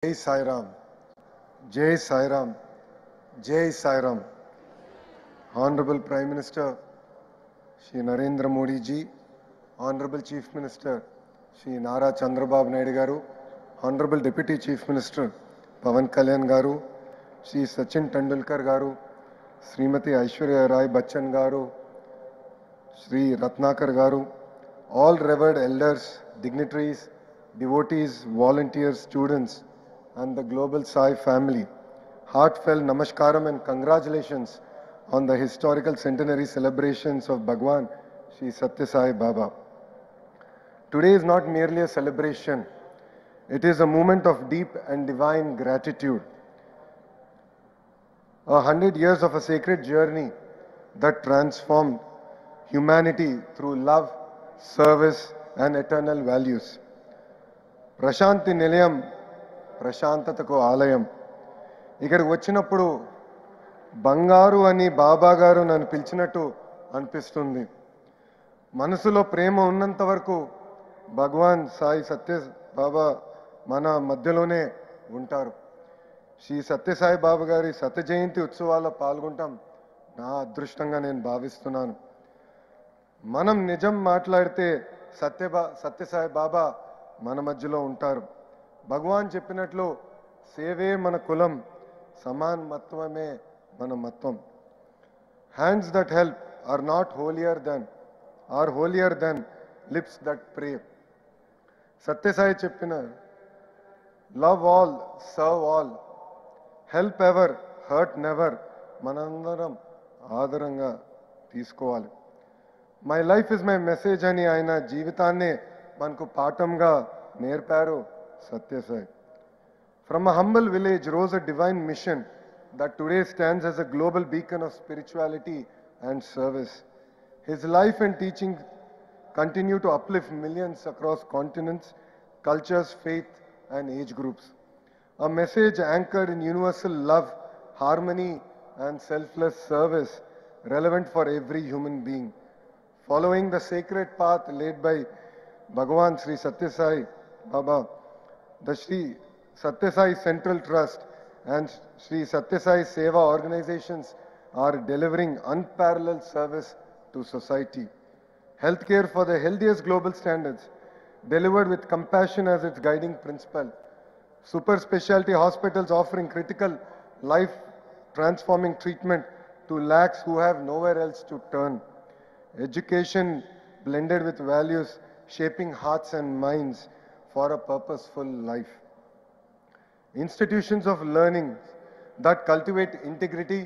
Jai Sai Ram, Jai Sai Ram, Jai Sai Ram. Honorable Prime Minister Shri Narendra Modi ji, Honorable Chief Minister Shri Nara Chandrababu Naidu Garu, Honorable Deputy Chief Minister Pawan Kalyan Garu, Shri Sachin Tendulkar Garu, Srimati Aishwarya Rai Bachchan Garu, Shri Ratnakar Garu, all revered elders, dignitaries, devotees, volunteers, students, and the Global Sai family. Heartfelt namaskaram and congratulations on the historical centenary celebrations of Bhagwan Sri Satya Sai Baba. Today is not merely a celebration, it is a moment of deep and divine gratitude. 100 years of a sacred journey that transformed humanity through love, service, and eternal values. Prashanti నిలయం ప్రశాంతతకు ఆలయం. ఇక్కడికి వచ్చినప్పుడు బంగారు అని బాబా గారు నన్ను పిలిచినట్టు అనిపిస్తుంది. మనసులో ప్రేమ ఉన్నంత వరకు భగవాన్ సాయి సత్య బాబా మన మధ్యలోనే ఉంటారు. శ్రీ సత్యసాయి బాబా గారి శత జయంతి ఉత్సవాల్లో పాల్గొంటాం నా అదృష్టంగా నేను భావిస్తున్నాను. మనం నిజం మాట్లాడితే సత్యసాయి బాబా మన మధ్యలో ఉంటారు. భగవాన్ చెప్పినట్లు సేవే మన కులం, సమానత్వమే మన మత్వం. Hands that help are not holier than lips that pray. Sathya Sai చెప్పిన love all, serve all, help ever, hurt never మనందరం ఆదరంగా తీసుకోవాలి. My life is my message అని ఆయన జీవితాన్నే మనకు పాఠంగా నేర్పారు Sathya Sai. From a humble village rose a divine mission that today stands as a global beacon of spirituality and service. His life and teaching continue to uplift millions across continents, cultures, faith, and age groups. A message anchored in universal love, harmony, and selfless service, relevant for every human being. Following the sacred path laid by Bhagwan Sri Satya Sai Baba, the Sri Satya Sai Central Trust and Sri Satya Sai Seva organizations are delivering unparalleled service to society. Healthcare for the healthiest global standards, delivered with compassion as its guiding principle. Super specialty hospitals offering critical life transforming treatment to lakhs who have nowhere else to turn. Education blended with values, shaping hearts and minds for a purposeful life. Institutions of learning that cultivate integrity,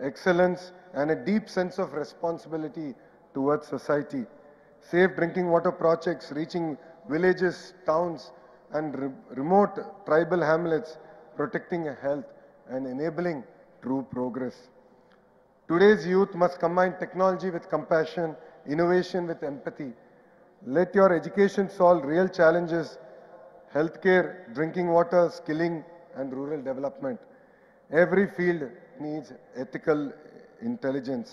excellence, and a deep sense of responsibility towards society. Safe drinking water projects reaching villages, towns, and remote tribal hamlets, protecting health and enabling true progress. Today's youth must combine technology with compassion, innovation with empathy. Let your education solve real challenges: healthcare, drinking water, skilling, and rural development. Every field needs ethical intelligence.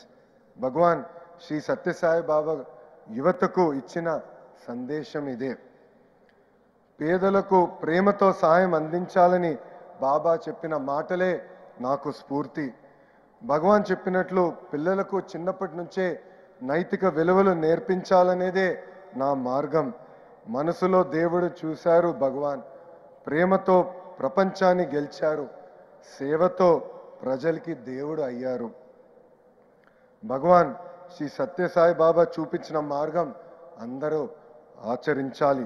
Bhagwan Sri Satya Sai Baba యువతకు ఇచ్చిన సందేశం ఇదే. పేదలకు ప్రేమతో సాయం అందించాలని బాబా చెప్పిన మాటలే నాకు స్ఫూర్తి. భగవాన్ చెప్పినట్లు పిల్లలకు చిన్నప్పటి నుంచే నైతిక విలువలు నేర్పించాలనేదే నా మార్గం. మనసులో దేవుడు చూశారు భగవాన్, ప్రేమతో ప్రపంచాన్ని గెలిచారు, సేవతో ప్రజలకి దేవుడు అయ్యారు. భగవాన్ శ్రీ సత్యసాయి బాబా చూపించిన మార్గం అందరూ ఆచరించాలి.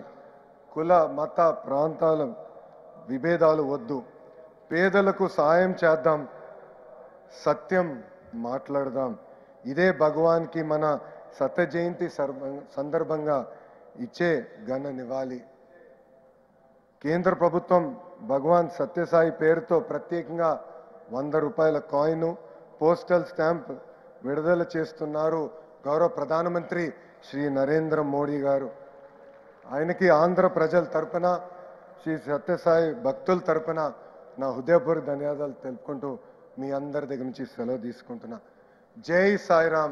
కుల మత ప్రాంతాల విభేదాలు వద్దు. పేదలకు సాయం చేద్దాం, సత్యం మాట్లాడదాం. ఇదే భగవాన్కి మన సత్య జయంతి సందర్భంగా ఇచ్చే ఘన నివాళి. కేంద్ర ప్రభుత్వం భగవాన్ సత్యసాయి పేరుతో ప్రత్యేకంగా 100 రూపాయల కాయిన్, పోస్టల్ స్టాంప్ విడుదల చేస్తున్నారు గౌరవ ప్రధానమంత్రి శ్రీ నరేంద్ర మోడీ గారు. ఆయనకి ఆంధ్ర ప్రజల తరపున, శ్రీ సత్యసాయి భక్తుల తరపున నా హృదయపూర్వక ధన్యవాదాలు తెలుపుకుంటూ మీ అందరి దగ్గర నుంచి సెలవు తీసుకుంటున్నా. జై సాయిరామ్.